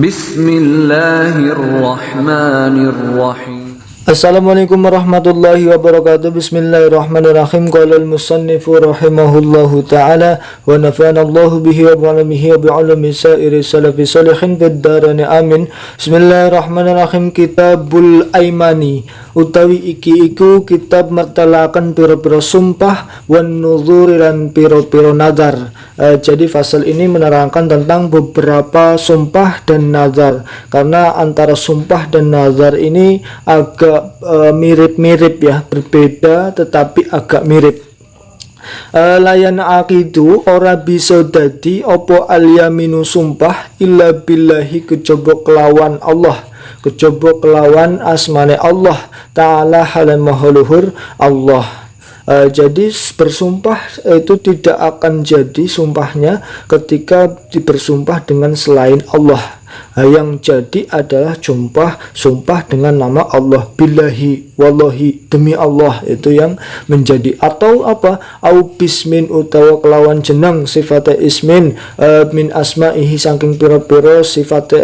Bismillahirrahmanirrahim. Assalamualaikum warahmatullahi wabarakatuh. Bismillahirrahmanirrahim. Qala al-musannifu rahimahullahu ta'ala wa nafa'ana Allahu bihi wa bi'alamihi wa bi'alami sa'iri salafi salihin fid darani amin. Bismillahirrahmanirrahim. Kitabul Aimani utawi iki iku kitab mertelakan piro-piro sumpah wan nuzuri lan piro-piro nazar. Jadi fasal ini menerangkan tentang beberapa sumpah dan nazar, karena antara sumpah dan nazar ini agak mirip-mirip ya, berbeda tetapi agak mirip. Layan akidu ora bisa dadi opo al-yaminu sumpah illa billahi kejaba kelawan Allah, kejaba kelawan asmane Allah ta'ala halan mahaluhur Allah. Jadi bersumpah itu tidak akan jadi sumpahnya ketika bersumpah dengan selain Allah. Yang jadi adalah sumpah dengan nama Allah, billahi, wallahi, demi Allah, itu yang menjadi. Atau apa? Au bismin utawa kelawan jeneng sifat ismin min asma'ihi saking piro-piro sifat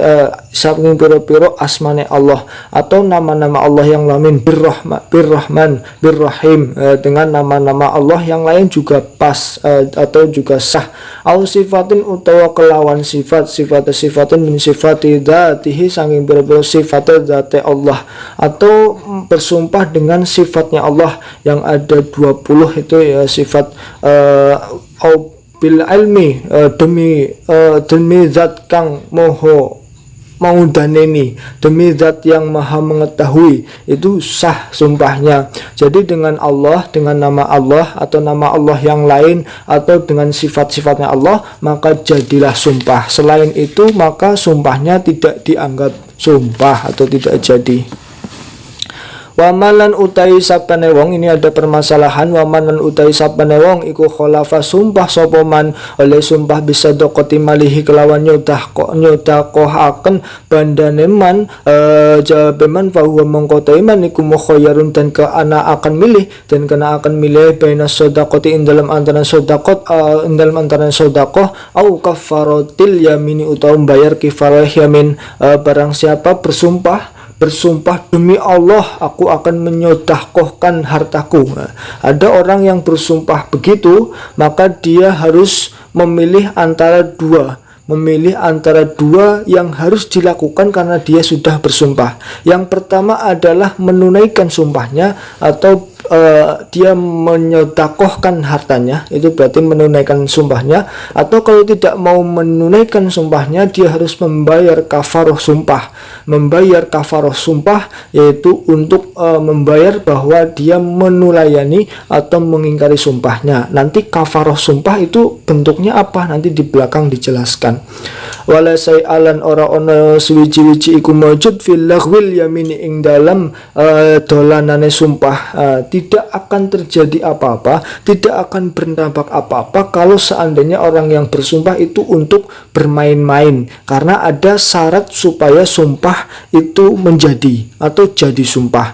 saking piro-piro asmane Allah, atau nama-nama Allah yang lain, birrahman, birrahim, dengan nama-nama Allah yang lain juga pas atau juga sah. Au sifatin utawa kelawan sifatin min sifati dzatihi saking piro-piro sifat dzati Allah, atau bersumpah dengan sifatnya Allah yang ada 20 itu ya, sifat au bil ilmi, demi zat kang moho mau daneni, demi zat yang maha mengetahui, itu sah sumpahnya. Jadi dengan Allah, dengan nama Allah atau nama Allah yang lain atau dengan sifat-sifatnya Allah, maka jadilah sumpah. Selain itu maka sumpahnya tidak dianggap sumpah atau tidak jadi. Wamalan utai sapane wong, ini ada permasalahan. Wamalan utai sapane wong iku kholafa sumpah sopoman oleh sumpah bisa dokoti malihi kelawan nyodakohaken bandane man jawabeman fahuwa mengkota iman iku mukhoyarun, dan ke anak akan milih dan kena akan milih baina sodakoti in dalam antara sodakot dalam antara sodakoh au kafaratil yamini utawa bayar kifarah yamin. Barang siapa bersumpah demi Allah aku akan menyodaqohkan hartaku. Ada orang yang bersumpah begitu, maka dia harus memilih antara dua yang harus dilakukan karena dia sudah bersumpah. Yang pertama adalah menunaikan sumpahnya, atau dia menyodakohkan hartanya, itu berarti menunaikan sumpahnya. Atau kalau tidak mau menunaikan sumpahnya, dia harus membayar kafaroh sumpah. Membayar kafaroh sumpah yaitu untuk membayar bahwa dia menulayani atau mengingkari sumpahnya. Nanti kafaroh sumpah itu bentuknya apa? Nanti di belakang dijelaskan. Wala say'alan ora ono suwiji-wiji iku mawjud fil laghwil yamini ing dalam dolanane sumpah. Tidak akan terjadi apa-apa, tidak akan berdampak apa-apa kalau seandainya orang yang bersumpah itu untuk bermain-main, karena ada syarat supaya sumpah itu menjadi atau jadi sumpah.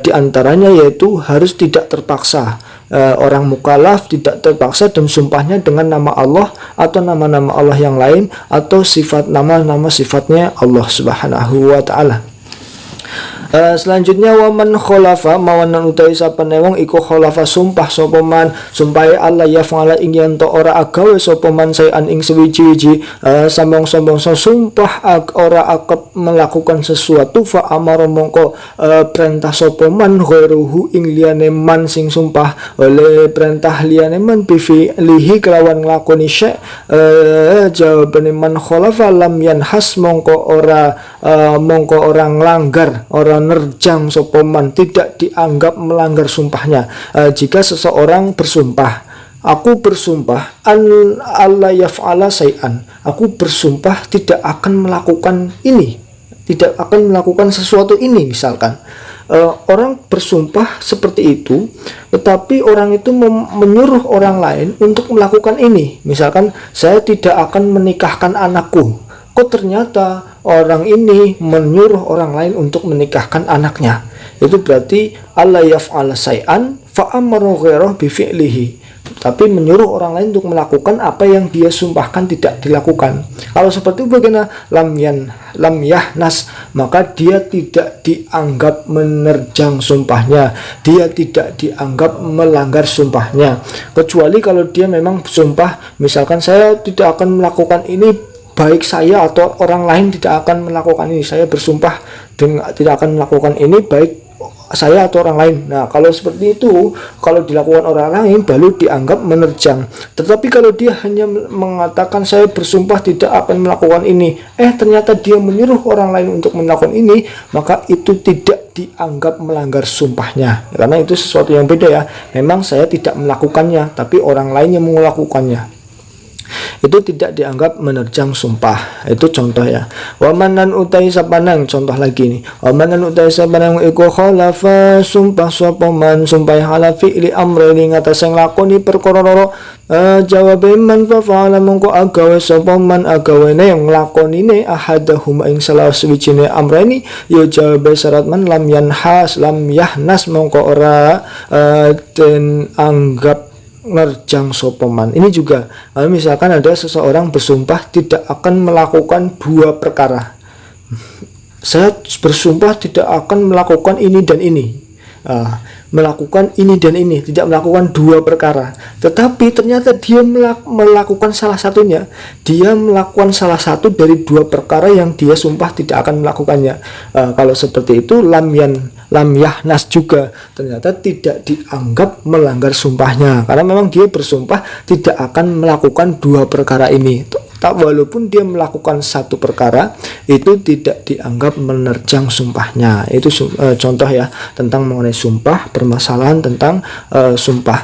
Di antaranya yaitu harus tidak terpaksa. Orang mukallaf tidak terpaksa dan sumpahnya dengan nama Allah atau nama-nama Allah yang lain atau sifat nama-nama sifatnya Allah Subhanahu wa ta'ala. Selanjutnya waman kholafa mawanan utai sapane wong iku kholafa sumpah sopoman sumpahe Allah yaf'ala ing yen to ora agawe sopoman sayan ing sewiji-wiji sambong-sambong sumpah ora akep melakukan sesuatu fa amara mongko perintah sopoman ghairuhu ing liyane man sing sumpah oleh perintah liyane man bifi lihi kelawan nglakoni syek. Jawabane man kholafa lam yanhas mongko ora nglanggar, ora nerjang sopoman, tidak dianggap melanggar sumpahnya. Jika seseorang bersumpah, aku bersumpah Allah yaf'ala say'an, aku bersumpah tidak akan melakukan ini, tidak akan melakukan sesuatu ini, misalkan orang bersumpah seperti itu, tetapi orang itu menyuruh orang lain untuk melakukan ini. Misalkan saya tidak akan menikahkan anakku, kok ternyata orang ini menyuruh orang lain untuk menikahkan anaknya. Itu berarti Allah yaf'ala say'an fa amara ghairahu bi fi'lihi. tapi menyuruh orang lain untuk melakukan apa yang dia sumpahkan tidak dilakukan. Kalau seperti itu bagaimana? Lam yahnas, maka dia tidak dianggap menerjang sumpahnya, dia tidak dianggap melanggar sumpahnya, kecuali kalau dia memang sumpah, misalkan saya tidak akan melakukan ini, baik saya atau orang lain tidak akan melakukan ini, saya bersumpah dengan tidak akan melakukan ini baik saya atau orang lain. Nah, kalau seperti itu, kalau dilakukan orang lain baru dianggap menerjang. Tetapi kalau dia hanya mengatakan saya bersumpah tidak akan melakukan ini, ternyata dia menyuruh orang lain untuk melakukan ini, maka itu tidak dianggap melanggar sumpahnya, karena itu sesuatu yang beda ya. Memang saya tidak melakukannya, tapi orang lain yang melakukannya, itu tidak dianggap menerjang sumpah. Itu contoh ya. Wamanan utai sapanang, contoh lagi nih. Wamanan utai sapanang iku khalafa sumpah sapa man sumpah halafi li amri ngatas sing lakoni perkara loro. Jawab man fa fa'ala mongko agawe sapa man agawene yang nglakonine ahadahum ing salah suwijine amreni ya jawab syarat man lam yahnas mongko ora den anggap nerjang sopeman. Ini juga misalkan ada seseorang bersumpah tidak akan melakukan dua perkara, saya bersumpah tidak akan melakukan ini dan ini, melakukan ini dan ini, tidak melakukan dua perkara, tetapi ternyata dia melakukan salah satunya, dia melakukan salah satu dari dua perkara yang dia sumpah tidak akan melakukannya. Kalau seperti itu lam yahnas juga, ternyata tidak dianggap melanggar sumpahnya, karena memang dia bersumpah tidak akan melakukan dua perkara ini. Walaupun dia melakukan satu perkara, itu tidak dianggap menerjang sumpahnya. Itu contoh ya tentang mengenai sumpah, permasalahan tentang sumpah.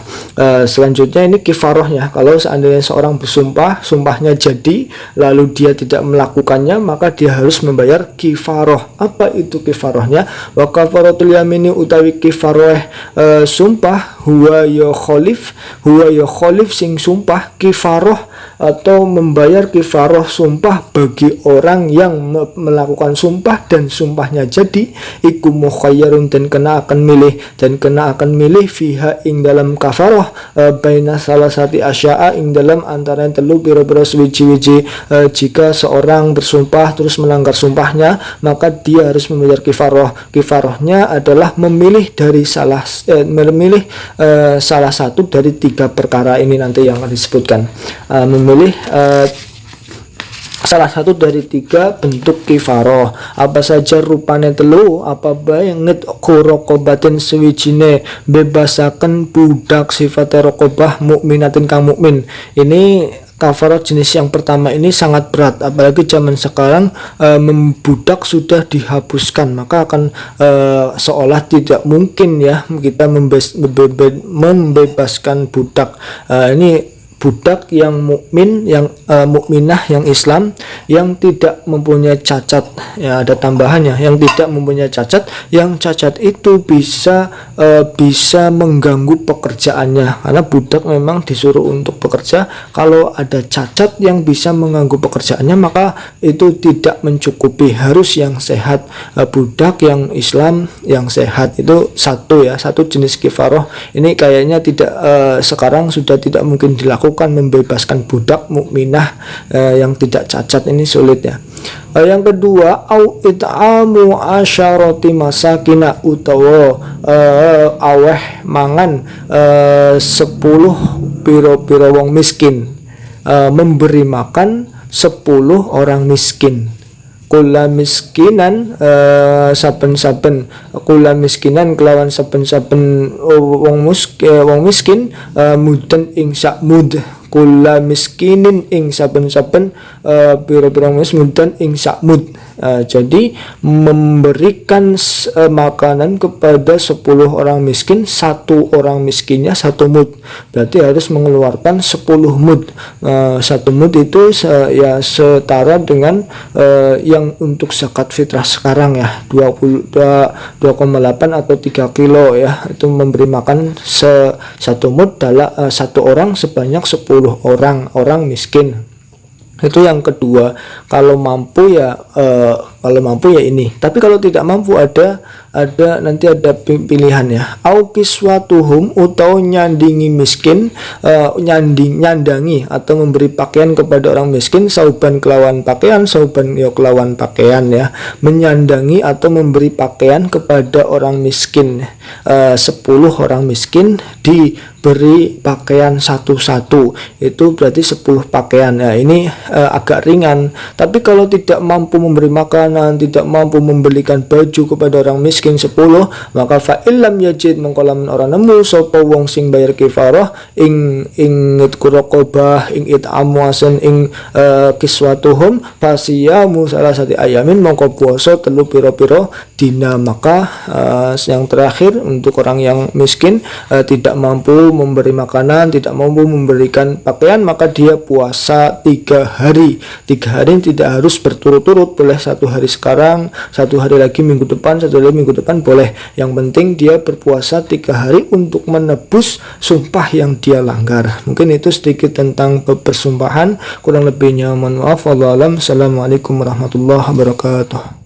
Selanjutnya ini kifarohnya. Kalau seandainya seorang bersumpah, sumpahnya jadi, lalu dia tidak melakukannya, maka dia harus membayar kifaroh. Apa itu kifarohnya? Wa kafaratul yamini utawi kifaroh sumpah huwa ya kholif sing sumpah kifaroh atau membayar kifaroh sumpah bagi orang yang melakukan sumpah dan sumpahnya jadi, iku mukhayyarun dan kena akan milih fiha ing dalam kafaroh baina salah sati asya'a ing dalam antara telu pira-pira suwiji-wiji. Jika seorang bersumpah terus melanggar sumpahnya, maka dia harus membayar kifaroh. Kifarohnya adalah memilih dari salah satu dari tiga perkara ini nanti yang akan disebutkan, memilih salah satu dari tiga bentuk kifaroh. Apa saja rupane telu? Apa bae nget rokobatin sewijine bebasaken budak sifat rokobah mukminatin kang mukmin. Ini kafaroh jenis yang pertama ini sangat berat, apalagi zaman sekarang membudak sudah dihapuskan, maka akan seolah tidak mungkin ya kita membebaskan budak. Ini budak yang mukmin, yang mukminah, yang Islam, yang tidak mempunyai cacat. Ya, ada tambahannya, yang tidak mempunyai cacat. Yang cacat itu bisa mengganggu pekerjaannya, karena budak memang disuruh untuk bekerja. Kalau ada cacat yang bisa mengganggu pekerjaannya, maka itu tidak mencukupi, harus yang sehat. Budak yang Islam yang sehat itu satu jenis kifaroh. Ini kayaknya tidak sekarang sudah tidak mungkin dilakukan, membebaskan budak mukminah yang tidak cacat, ini sulit ya. Yang kedua, au it'amu asyarati masakina utawa aweh mangan 10 piro-piro wong miskin, memberi makan 10 orang miskin. Kula miskinan saben-saben kula miskinan kelawan saben-saben wong miskin muden ing sak mud. Kula miskinin ing saben-saben pira-pira mudan ing sak mud. Jadi memberikan makanan kepada 10 orang miskin, satu orang miskinnya 1 mud, berarti harus mengeluarkan 10 mud. 1 mud itu ya setara dengan yang untuk zakat fitrah sekarang ya 2,8 atau 3 kilo ya, itu memberi makan 1 mud dalam 1 orang sebanyak 10 orang miskin. Itu yang kedua. Kalau mampu ya Kalau mampu ya ini. Tapi kalau tidak mampu nanti ada pilihan ya. Au kiswatuhum, atau nyandingi miskin, nyandangi atau memberi pakaian kepada orang miskin, sauban kelawan pakaian, sauban ya kelawan pakaian ya. Menyandangi atau memberi pakaian kepada orang miskin. 10 orang miskin diberi pakaian satu-satu, itu berarti 10 pakaian ya. Ini agak ringan. Tapi kalau tidak mampu memberi makanan, tidak mampu membelikan baju kepada orang miskin 10, maka fa'illam yajid, mengkolamin orang nemu sapa wong sing bayar kifarah ing raqabah, ing it'amu asan, ing kiswatuhum, fasiyamu salasati ayamin, mongko puasa 3 pira-pira dina. Maka yang terakhir untuk orang yang miskin tidak mampu memberi makanan, tidak mampu memberikan pakaian, maka dia puasa 3 hari. 3 hari tidak harus berturut-turut, boleh 1 hari sekarang, 1 hari lagi minggu depan, 1 hari minggu depan boleh. Yang penting dia berpuasa 3 hari untuk menebus sumpah yang dia langgar. Mungkin itu sedikit tentang persumpahan, kurang lebihnya mohon maaf. Wallahu a'lam. Assalamualaikum warahmatullahi wabarakatuh.